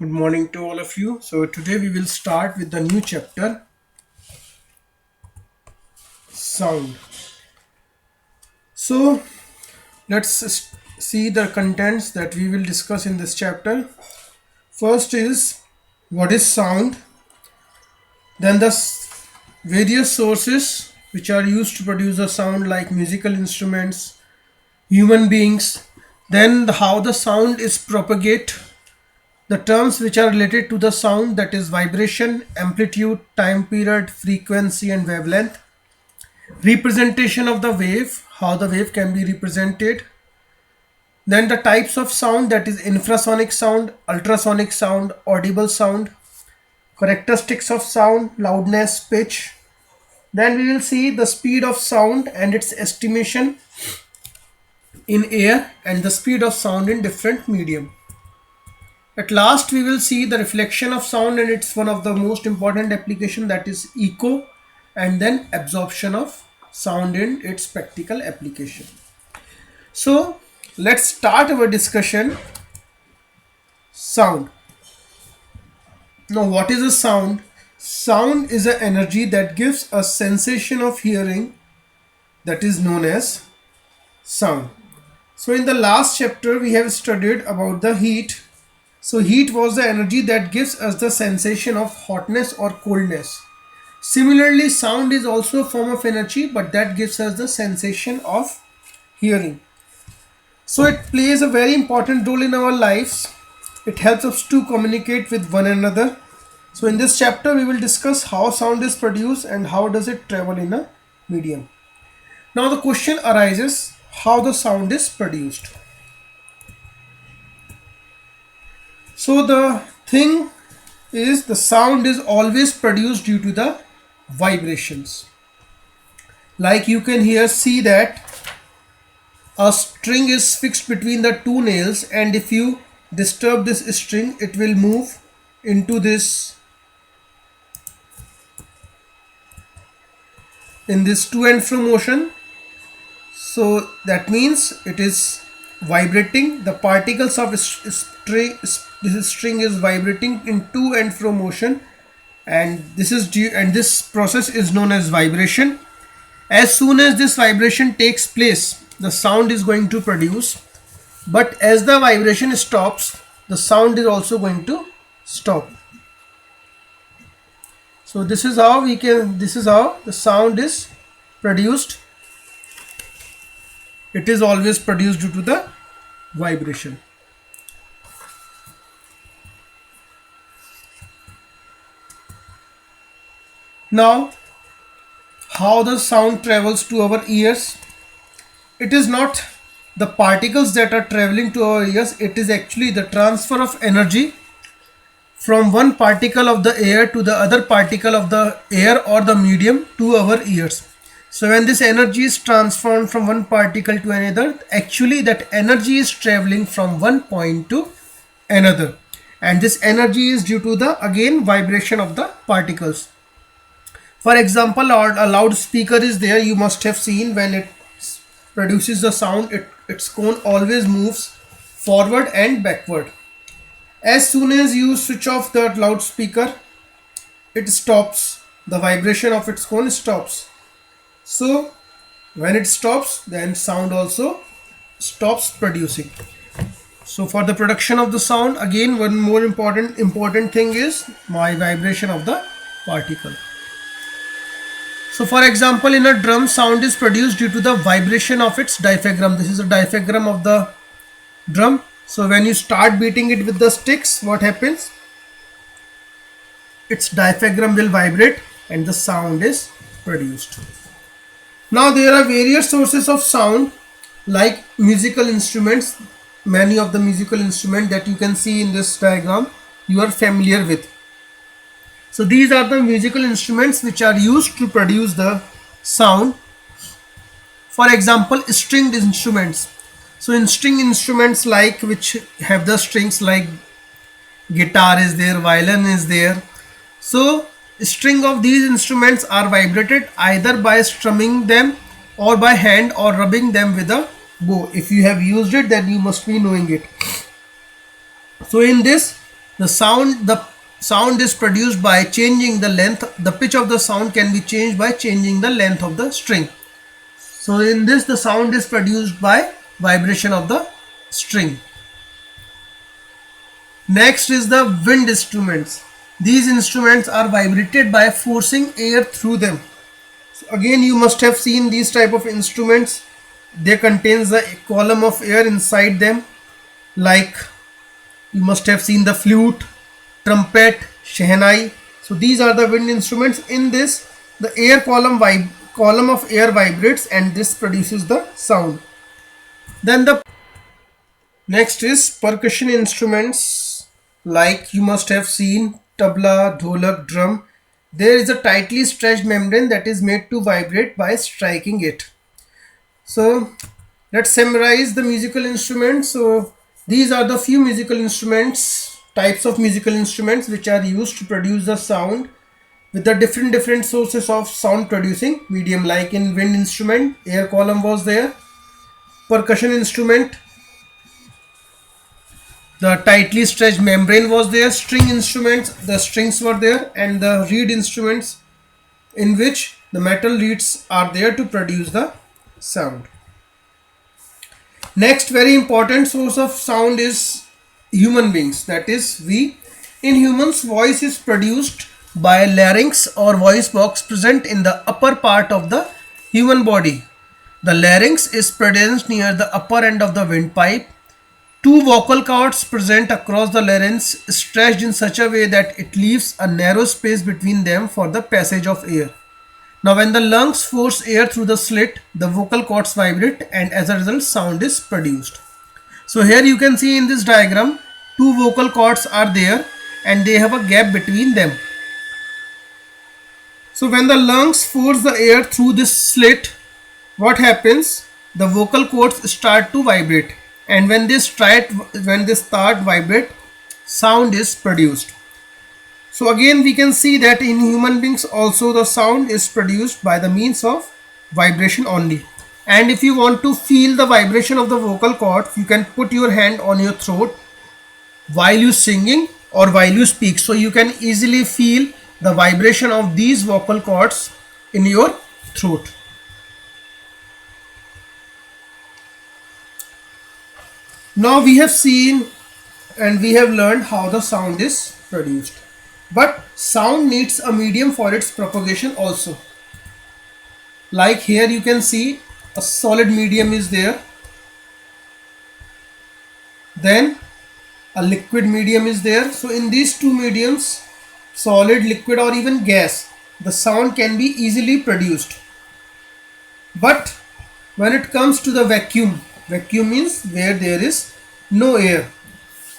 Good morning to all of you. So today we will start with the new chapter, sound. So see the contents that we will discuss in this chapter. First is what is sound, then the various sources which are used to produce a sound like musical instruments, human beings, then how the sound is propagate, the terms which are related to the sound, that is vibration, amplitude, time period, frequency and wavelength, representation of the wave, how the wave can be represented, then the types of sound, that is infrasonic sound, ultrasonic sound, audible sound, characteristics of sound, loudness, pitch. Then we will see the speed of sound and its estimation in air and the speed of sound in different medium. At last we will see the reflection of sound and it's one of the most important application, that is echo, and then absorption of sound in its practical application. So let's start our discussion. Sound. Now what is a sound? Sound is an energy that gives a sensation of hearing, that is known as sound. So in the last chapter we have studied about the heat. So heat was the energy that gives us the sensation of hotness or coldness. Similarly, sound is also a form of energy, but that gives us the sensation of hearing. So it plays a very important role in our lives. It helps us to communicate with one another. So in this chapter we will discuss how sound is produced and how does it travel in a medium. Now the question arises, how the sound is produced. So the thing is, the sound is always produced due to the vibrations. Like you can here see that a string is fixed between the two nails, and if you disturb this string it will move into this to and fro motion. So that means it is vibrating. The particles of this string is vibrating in to and fro motion, and this process is known as vibration. As soon as this vibration takes place, the sound is going to produce, but as the vibration stops, the sound is also going to stop. So this is how the sound is produced. It is always produced due to the vibration. Now, how the sound travels to our ears? It is not the particles that are traveling to our ears, it is actually the transfer of energy from one particle of the air to the other particle of the air or the medium to our ears. So when this energy is transformed from one particle to another, actually that energy is traveling from one point to another, and this energy is due to the again vibration of the particles. For example, a loudspeaker is there. You must have seen when it produces the sound, its cone always moves forward and backward. As soon as you switch off the loudspeaker, it stops. The vibration of its cone stops. So when it stops, then sound also stops producing. So for the production of the sound, again one more important thing is my vibration of the particle. So for example, in a drum, sound is produced due to the vibration of its diaphragm. This is a diaphragm of the drum. So when you start beating it with the sticks, what happens? Its diaphragm will vibrate and the sound is produced. Now there are various sources of sound like musical instruments. Many of the musical instruments that you can see in this diagram, you are familiar with. So these are the musical instruments which are used to produce the sound. For example, stringed instruments. So in string instruments like which have the strings, like guitar is there, violin is there. So string of these instruments are vibrated either by strumming them or by hand or rubbing them with a bow. If you have used it, then you must be knowing it. So in this, The sound is produced by changing the length. The pitch of the sound can be changed by changing the length of the string. So in this, the sound is produced by vibration of the string. Next is the wind instruments. These instruments are vibrated by forcing air through them. So again, you must have seen these type of instruments. They contains a column of air inside them, like you must have seen the flute, trumpet, shehnai. So these are the wind instruments. In this, the air column of air vibrates, and this produces the sound. Then the next is percussion instruments, like you must have seen tabla, dholak, drum. There is a tightly stretched membrane that is made to vibrate by striking it. So let's summarize the musical instruments. So these are the few musical instruments, types of musical instruments which are used to produce the sound, with the different sources of sound producing medium. Like in wind instrument, air column was there. Percussion instrument, the tightly stretched membrane was there. String instruments, the strings were there. And the reed instruments, in which the metal reeds are there to produce the sound. Next very important source of sound is human beings, that is we. In humans, voice is produced by larynx or voice box present in the upper part of the human body. The larynx is present near the upper end of the windpipe. Two vocal cords present across the larynx, stretched in such a way that it leaves a narrow space between them for the passage of air. Now when the lungs force air through the slit, the vocal cords vibrate, and as a result sound is produced. So here you can see in this diagram, two vocal cords are there and they have a gap between them. So when the lungs force the air through this slit, what happens? The vocal cords start to vibrate, and when they start vibrate, sound is produced. So again we can see that in human beings also the sound is produced by the means of vibration only. And if you want to feel the vibration of the vocal cords, you can put your hand on your throat while you singing or while you speak. So you can easily feel the vibration of these vocal cords in your throat. Now we have seen and we have learned how the sound is produced. But sound needs a medium for its propagation also. Like here you can see a solid medium is there. Then a liquid medium is there. So in these two mediums, solid, liquid or even gas, the sound can be easily produced. But when it comes to the vacuum means where there is no air,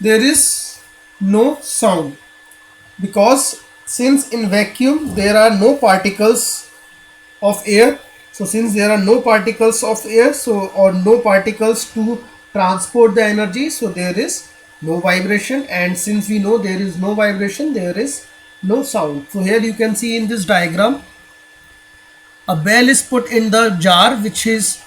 there is no sound, because since in vacuum there are no particles of air. So since there are no particles of air, or no particles to transport the energy, so there is no vibration, and since we know there is no vibration, there is no sound. So here you can see in this diagram, a bell is put in the jar which is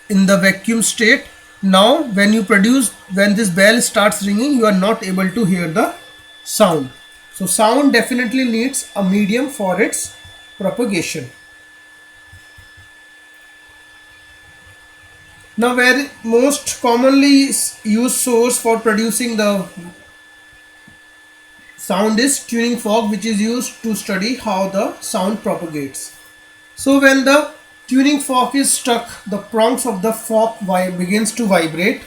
in the vacuum state. Now when this bell starts ringing, you are not able to hear the sound. So sound definitely needs a medium for its propagation. Now where most commonly used source for producing the sound is tuning fork, which is used to study how the sound propagates. So when the tuning fork is struck, the prongs of the fork begins to vibrate,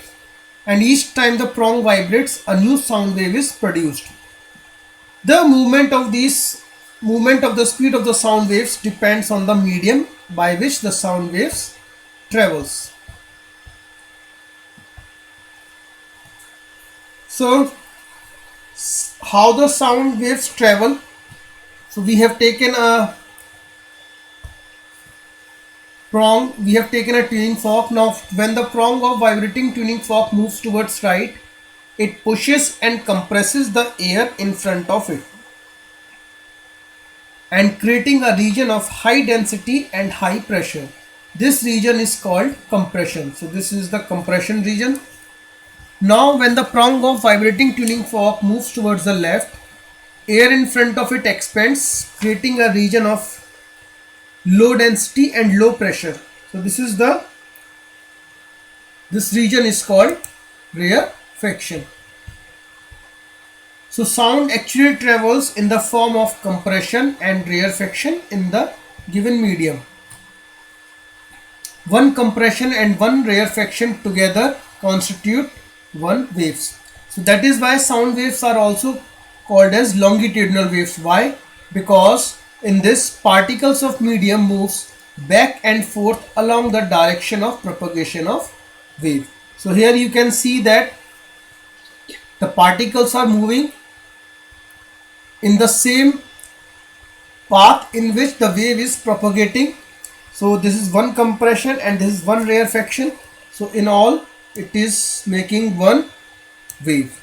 and each time the prong vibrates, a new sound wave is produced. The movement of the speed of the sound waves depends on the medium by which the sound waves travels. So how the sound waves travel? So we have taken a prong, we have taken a tuning fork. Now when the prong of vibrating tuning fork moves towards right, it pushes and compresses the air in front of it, and creating a region of high density and high pressure. This region is called compression. So this is the compression region. Now when the prong of vibrating tuning fork moves towards the left, air in front of it expands, creating a region of low density and low pressure. So this region is called rarefaction. So sound actually travels in the form of compression and rarefaction in the given medium. One compression and one rarefaction together constitute one waves. So that is why sound waves are also called as longitudinal waves. Why? Because in this particles of medium moves back and forth along the direction of propagation of wave. So here you can see that the particles are moving in the same path in which the wave is propagating. So this is one compression and this is one rarefaction. So in all it is making one wave.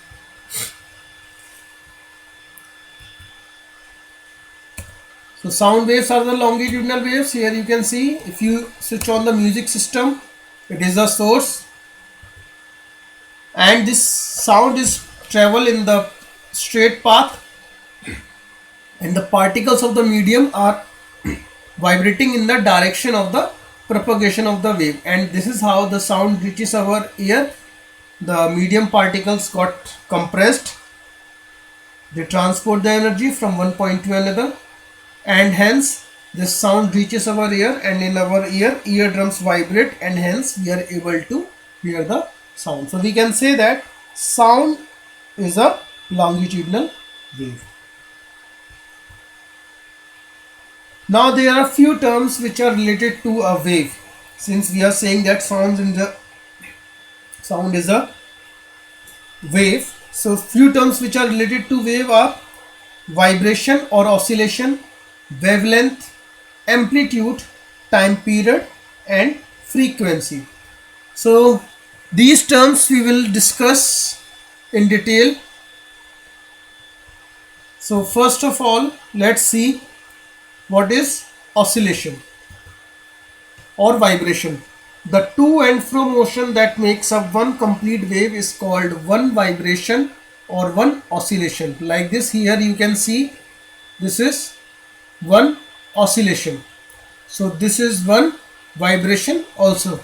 So sound waves are the longitudinal waves. Here you can see, if you switch on the music system, it is the source, and this sound is travel in the straight path, and the particles of the medium are vibrating in the direction of the propagation of the wave, and this is how the sound reaches our ear. The medium particles got compressed, they transport the energy from one point to another, and hence this sound reaches our ear, and in our eardrums vibrate, and hence we are able to hear the sound. So we can say that sound is a longitudinal wave. Now there are few terms which are related to a wave. Since we are saying that sound is a wave, so few terms which are related to wave are vibration or oscillation, wavelength, amplitude, time period, and frequency. So these terms we will discuss in detail. So first of all, let's see what is oscillation or vibration. The to and fro motion that makes up one complete wave is called one vibration or one oscillation. Like this, here you can see this is one oscillation. So this is one vibration also.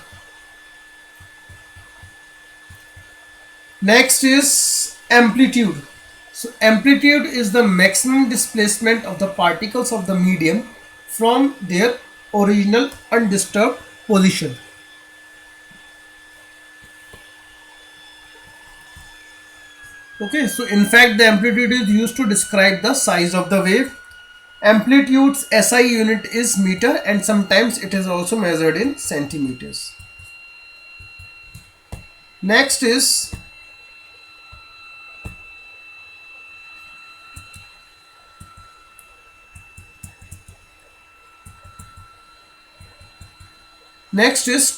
Next is amplitude. So amplitude is the maximum displacement of the particles of the medium from their original undisturbed position. Okay, so in fact the amplitude is used to describe the size of the wave. Amplitude's SI unit is meter, and sometimes it is also measured in centimeters. Next is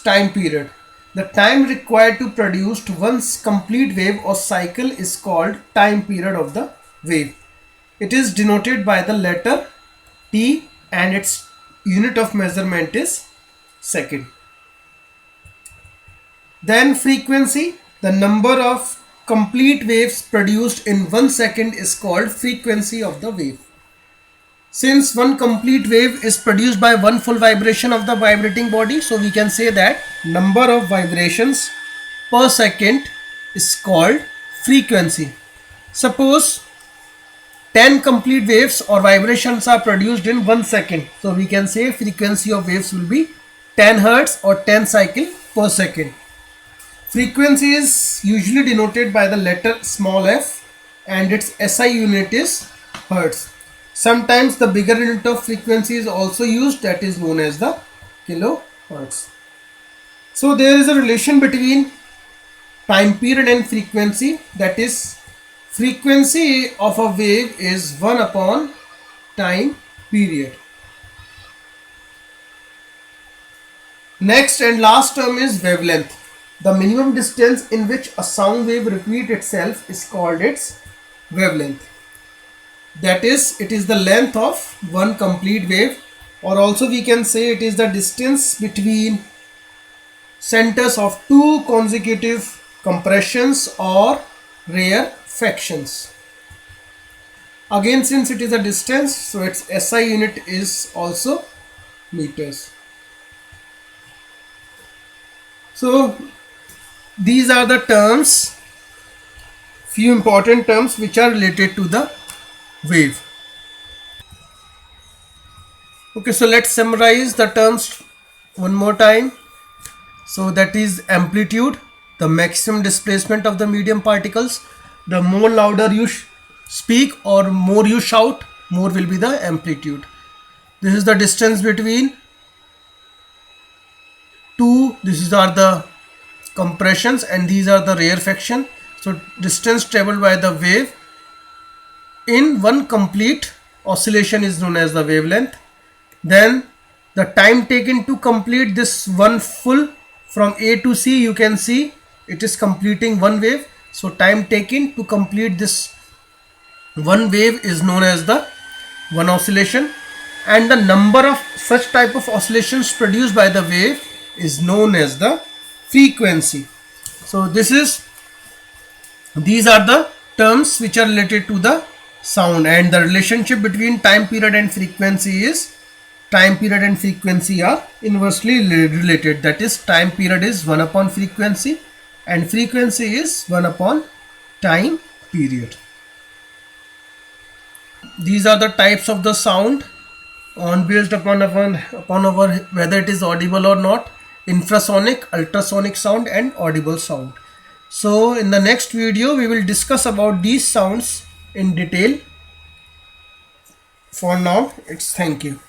time period. The time required to produce one complete wave or cycle is called time period of the wave. It is denoted by the letter T, and its unit of measurement is second. Then frequency. The number of complete waves produced in 1 second is called frequency of the wave. Since one complete wave is produced by one full vibration of the vibrating body, so we can say that number of vibrations per second is called frequency. Suppose 10 complete waves or vibrations are produced in 1 second. So we can say frequency of waves will be 10 Hertz or 10 cycle per second. Frequency is usually denoted by the letter small f, and its SI unit is Hertz. Sometimes the bigger unit of frequency is also used, that is known as the kilohertz. So there is a relation between time period and frequency, that is frequency of a wave is 1 upon time period. Next and last term is wavelength. The minimum distance in which a sound wave repeats itself is called its wavelength. That is, it is the length of one complete wave, or also we can say it is the distance between centers of two consecutive compressions or rarefactions. Again, since it is a distance, so its SI unit is also meters. So these are the terms, few important terms which are related to the wave. Okay, so let's summarize the terms one more time. So that is amplitude, the maximum displacement of the medium particles. The more louder you speak or more you shout, more will be the amplitude. This is the distance between two. These are the compressions and these are the rarefaction. So distance traveled by the wave in one complete oscillation is known as the wavelength. Then the time taken to complete this one full from A to C, you can see it is completing one wave. So time taken to complete this one wave is known as the one oscillation, and the number of such type of oscillations produced by the wave is known as the frequency. So these are the terms which are related to the sound, and the relationship between time period and frequency is time period and frequency are inversely related. That is, time period is 1 upon frequency and frequency is 1 upon time period. These are the types of the sound on based upon our whether it is audible or not: infrasonic, ultrasonic sound and audible sound. So in the next video we will discuss about these sounds in detail. For now, it's thank you.